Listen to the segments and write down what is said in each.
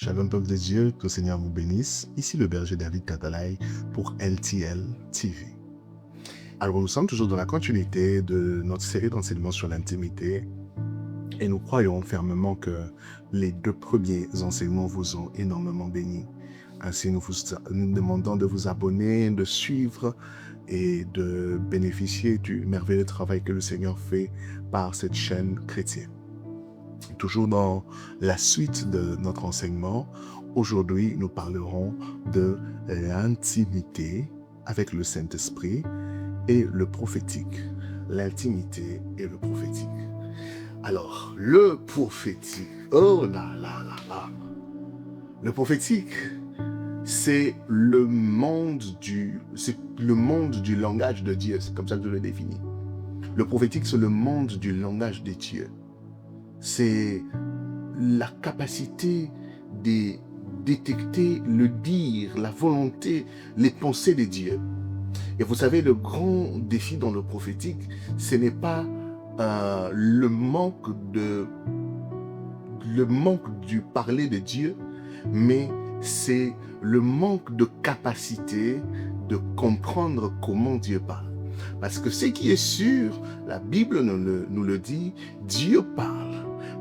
Shalom peuple de Dieu, que le Seigneur vous bénisse. Ici le berger David Catalaye pour LTL TV. Alors nous sommes toujours dans la continuité de notre série d'enseignements sur l'intimité et nous croyons fermement que les 2 premiers enseignements vous ont énormément bénis. Ainsi nous demandons de vous abonner, de suivre et de bénéficier du merveilleux travail que le Seigneur fait par cette chaîne chrétienne. Toujours dans la suite de notre enseignement, aujourd'hui nous parlerons de l'intimité avec le Saint-Esprit et le prophétique. L'intimité et le prophétique. Alors, le prophétique, oh là là là là, le prophétique, c'est le monde du langage de Dieu, c'est comme ça que je le définis. Le prophétique, c'est le monde du langage de Dieu. C'est la capacité de détecter le dire, la volonté, les pensées de Dieu. Et vous savez, le grand défi dans le prophétique, ce n'est pas le manque du parler de Dieu, mais c'est le manque de capacité de comprendre comment Dieu parle. Parce que ce qui est sûr, la Bible nous le dit, Dieu parle.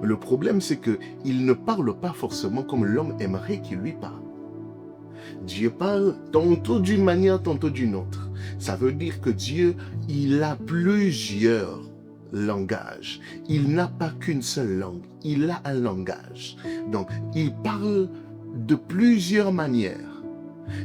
Le problème, c'est qu'il ne parle pas forcément comme l'homme aimerait qu'il lui parle. Dieu parle tantôt d'une manière, tantôt d'une autre. Ça veut dire que Dieu, il a plusieurs langages. Il n'a pas qu'une seule langue. Il a un langage. Donc, il parle de plusieurs manières.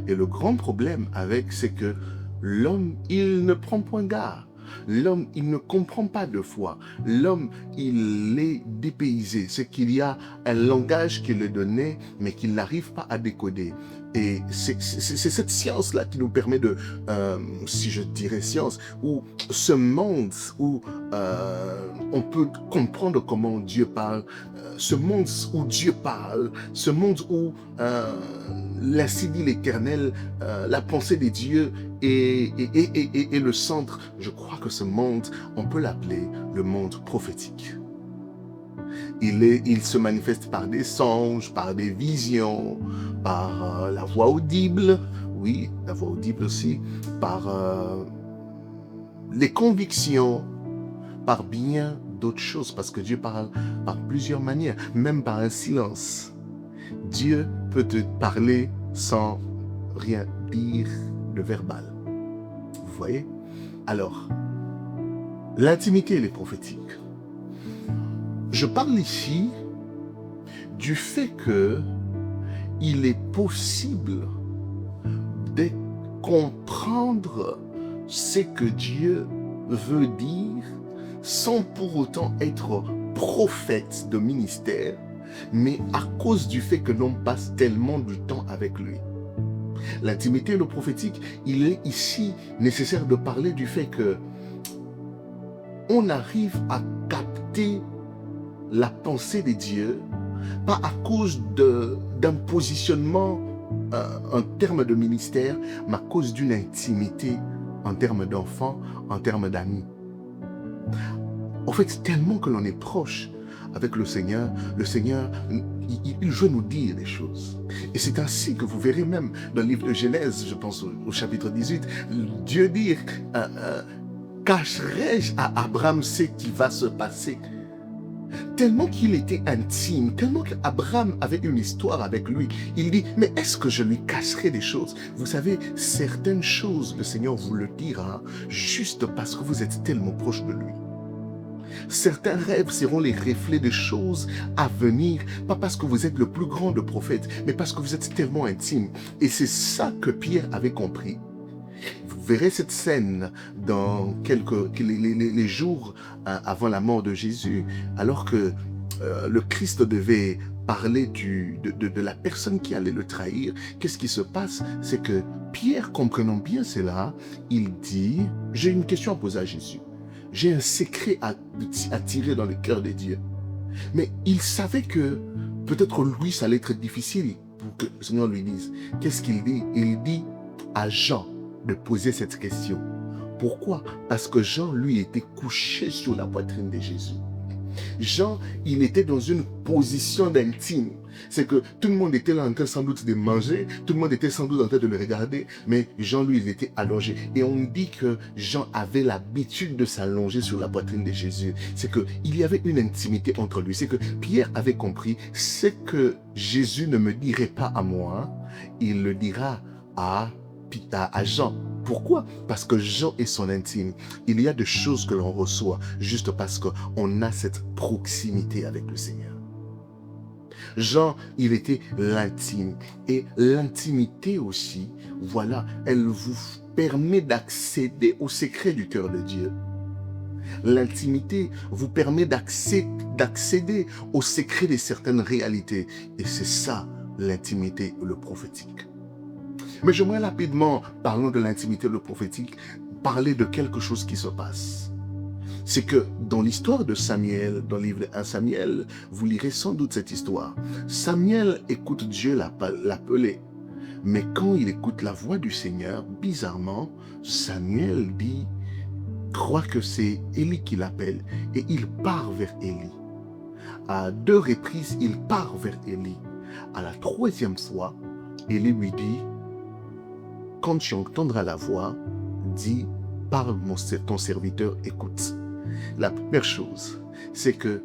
Et le grand problème c'est que l'homme, il ne prend point garde. L'homme, il ne comprend pas de foi. L'homme, il est dépaysé. C'est qu'il y a un langage qui est donné, mais qu'il n'arrive pas à décoder. Et c'est cette science-là qui nous permet de, si je dirais science, ou ce monde où on peut comprendre comment Dieu parle, ce monde où Dieu parle, ce monde où l'ainsi dit l'Éternel, la pensée des dieux et le centre. Je crois que ce monde, on peut l'appeler le monde prophétique. Il se manifeste par des songes, par des visions, par la voix audible, oui, la voix audible aussi, par les convictions, par bien d'autres choses, parce que Dieu parle par plusieurs manières, même par un silence. Dieu peut te parler sans rien dire de verbal. Vous voyez? Alors, l'intimité, elle est prophétique. Je parle ici du fait que il est possible de comprendre ce que Dieu veut dire sans pour autant être prophète de ministère, mais à cause du fait que l'on passe tellement de temps avec lui. L'intimité et le prophétique, il est ici nécessaire de parler du fait que on arrive à capter la pensée de Dieu, pas à cause d'un positionnement en termes de ministère, mais à cause d'une intimité en termes d'enfants, en termes d'amis. En fait, tellement que l'on est proche avec le Seigneur, il veut nous dire des choses. Et c'est ainsi que vous verrez même dans le livre de Genèse, je pense au chapitre 18, Dieu dit, cacherai-je à Abraham ce qui va se passer? Tellement qu'il était intime, tellement qu'Abraham avait une histoire avec lui, il dit, mais est-ce que je lui cacherai des choses? Vous savez, certaines choses, le Seigneur vous le dira, juste parce que vous êtes tellement proche de lui. Certains rêves seront les reflets de choses à venir, pas parce que vous êtes le plus grand de prophètes, mais parce que vous êtes tellement intime. Et c'est ça que Pierre avait compris. Vous verrez cette scène dans les jours avant la mort de Jésus, alors que le Christ devait parler de la personne qui allait le trahir. Qu'est-ce qui se passe? C'est que Pierre, comprenant bien cela, il dit, j'ai une question à poser à Jésus. J'ai un secret à tirer dans le cœur de Dieu. Mais il savait que peut-être lui, ça allait être difficile pour que le Seigneur lui dise. Qu'est-ce qu'il dit? Il dit à Jean de poser cette question. Pourquoi? Parce que Jean, lui, était couché sur la poitrine de Jésus. Jean, il était dans une position d'intime. C'est que tout le monde était là en train sans doute de manger, tout le monde était sans doute en train de le regarder, mais Jean, lui, il était allongé. Et on dit que Jean avait l'habitude de s'allonger sur la poitrine de Jésus. C'est qu'il y avait une intimité entre lui. C'est que Pierre avait compris, c'est que Jésus ne me dirait pas à moi, il le dira à Jean. Pourquoi? Parce que Jean est son intime. Il y a des choses que l'on reçoit juste parce qu'on a cette proximité avec le Seigneur. Jean, il était l'intime. Et l'intimité aussi, voilà, elle vous permet d'accéder au secret du cœur de Dieu. L'intimité vous permet d'accéder au secret de certaines réalités. Et c'est ça, l'intimité, le prophétique. Mais j'aimerais rapidement, parlant de l'intimité, le prophétique, parler de quelque chose qui se passe. C'est que dans l'histoire de Samuel, dans le livre de 1 Samuel, vous lirez sans doute cette histoire. Samuel écoute Dieu l'appeler. Mais quand il écoute la voix du Seigneur, bizarrement, Samuel croit que c'est Élie qui l'appelle et il part vers Élie. À 2 reprises, il part vers Élie. À la 3e fois, Élie lui dit, quand tu entendras la voix, dis, parle ton serviteur, écoute. La première chose, c'est que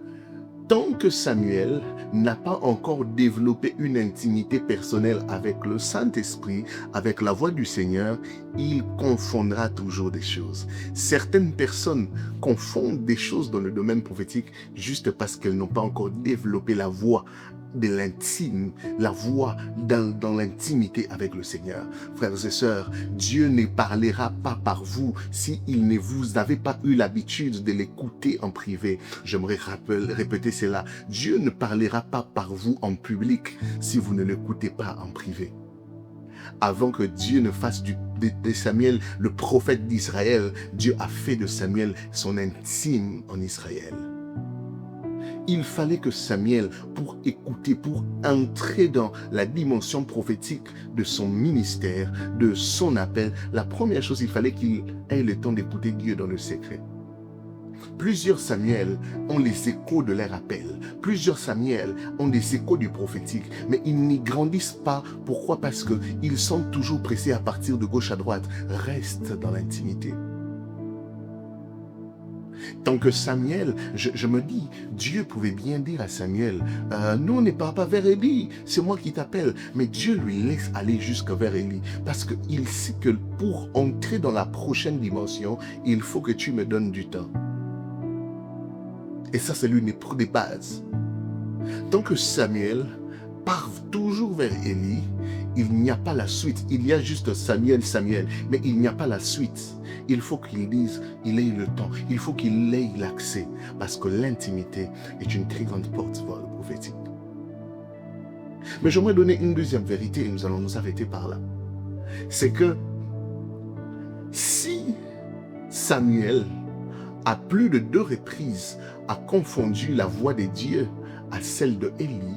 tant que Samuel n'a pas encore développé une intimité personnelle avec le Saint-Esprit, avec la voix du Seigneur, il confondra toujours des choses. Certaines personnes confondent des choses dans le domaine prophétique juste parce qu'elles n'ont pas encore développé la voix de l'intime, la voix dans l'intimité avec le Seigneur. Frères et sœurs, Dieu ne parlera pas par vous si vous n'avez pas eu l'habitude de l'écouter en privé. J'aimerais répéter cela. Dieu ne parlera pas par vous en public si vous ne l'écoutez pas en privé. Avant que Dieu ne fasse de Samuel le prophète d'Israël, Dieu a fait de Samuel son intime en Israël. Il fallait que Samuel, pour écouter, pour entrer dans la dimension prophétique de son ministère, de son appel, la première chose, il fallait qu'il ait le temps d'écouter Dieu dans le secret. Plusieurs Samuel ont les échos de leur appel. Plusieurs Samuel ont des échos du prophétique, mais ils n'y grandissent pas. Pourquoi? Parce qu'ils sont toujours pressés à partir de gauche à droite. Reste dans l'intimité. Tant que Samuel, je me dis, Dieu pouvait bien dire à Samuel, non, ne pars pas vers Élie, c'est moi qui t'appelle. Mais Dieu lui laisse aller jusqu'à vers Élie, parce qu'il sait que pour entrer dans la prochaine dimension, il faut que tu me donnes du temps. Et ça, c'est l'une des bases. Tant que Samuel part toujours vers Élie, il n'y a pas la suite. Il y a juste Samuel, mais il n'y a pas la suite. Il faut qu'il dise, il ait le temps. Il faut qu'il ait l'accès. Parce que l'intimité est une très grande porte vers le prophétique. Mais j'aimerais donner une deuxième vérité et nous allons nous arrêter par là. C'est que si Samuel, à plus de 2 reprises, a confondu la voix de Dieu à celle de Élie,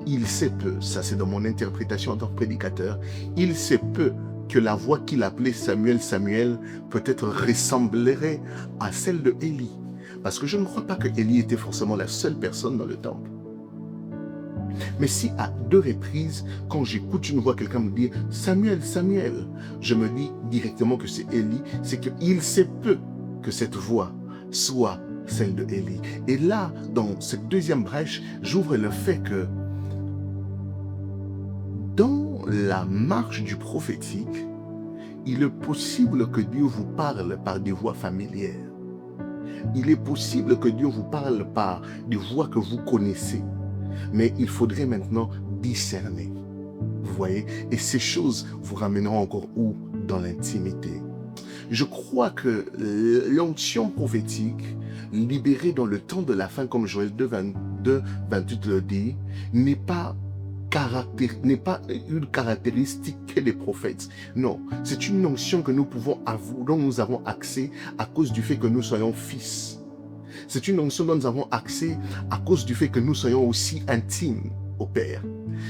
il sait peu, ça c'est dans mon interprétation en tant que prédicateur, il sait peu que la voix qu'il appelait Samuel, peut-être ressemblerait à celle de Élie. Parce que je ne crois pas que Élie était forcément la seule personne dans le temple. Mais si à 2 reprises, quand j'écoute une voix, quelqu'un me dit « Samuel, je me dis directement que c'est Élie, c'est qu'il sait peu que cette voix soit celle de Élie. Et là, dans cette deuxième brèche, j'ouvre le fait que dans la marche du prophétique, il est possible que Dieu vous parle par des voix familières. Il est possible que Dieu vous parle par des voix que vous connaissez. Mais il faudrait maintenant discerner. Vous voyez? Et ces choses vous ramèneront encore où? Dans l'intimité. Je crois que l'onction prophétique, libérée dans le temps de la fin, comme Joël 2, 28 le dit, n'est pas une caractéristique des prophètes. Non, c'est une onction que nous pouvons avoir, dont nous avons accès à cause du fait que nous soyons fils. C'est une onction dont nous avons accès à cause du fait que nous soyons aussi intimes. au Père,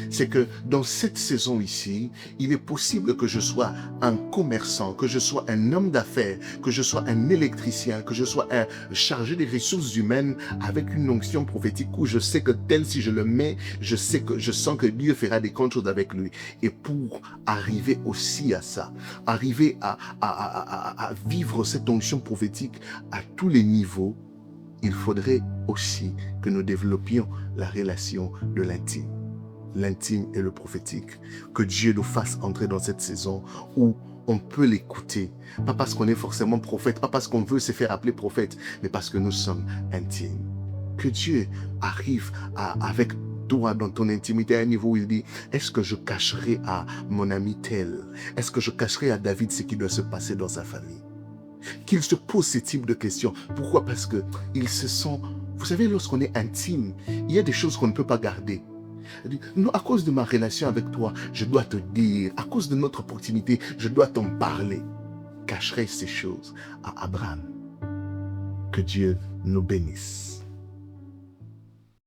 c'est que dans cette saison ici, il est possible que je sois un commerçant, que je sois un homme d'affaires, que je sois un électricien, que je sois un chargé des ressources humaines avec une onction prophétique où je sais que tel, si je le mets, je sens que Dieu fera des grandes choses avec lui. Et pour arriver aussi à ça, arriver à vivre cette onction prophétique à tous les niveaux, il faudrait aussi que nous développions la relation de l'intime et le prophétique. Que Dieu nous fasse entrer dans cette saison où on peut l'écouter. Pas parce qu'on est forcément prophète, pas parce qu'on veut se faire appeler prophète, mais parce que nous sommes intimes. Que Dieu arrive avec toi dans ton intimité à un niveau où il dit, est-ce que je cacherai à mon ami tel? Est-ce que je cacherai à David ce qui doit se passer dans sa famille? Qu'il se pose ce type de questions. Pourquoi? Parce que il se sent... Vous savez, lorsqu'on est intime, il y a des choses qu'on ne peut pas garder. Non, à cause de ma relation avec toi, je dois te dire. À cause de notre proximité, je dois t'en parler. Cacherai ces choses à Abraham. Que Dieu nous bénisse.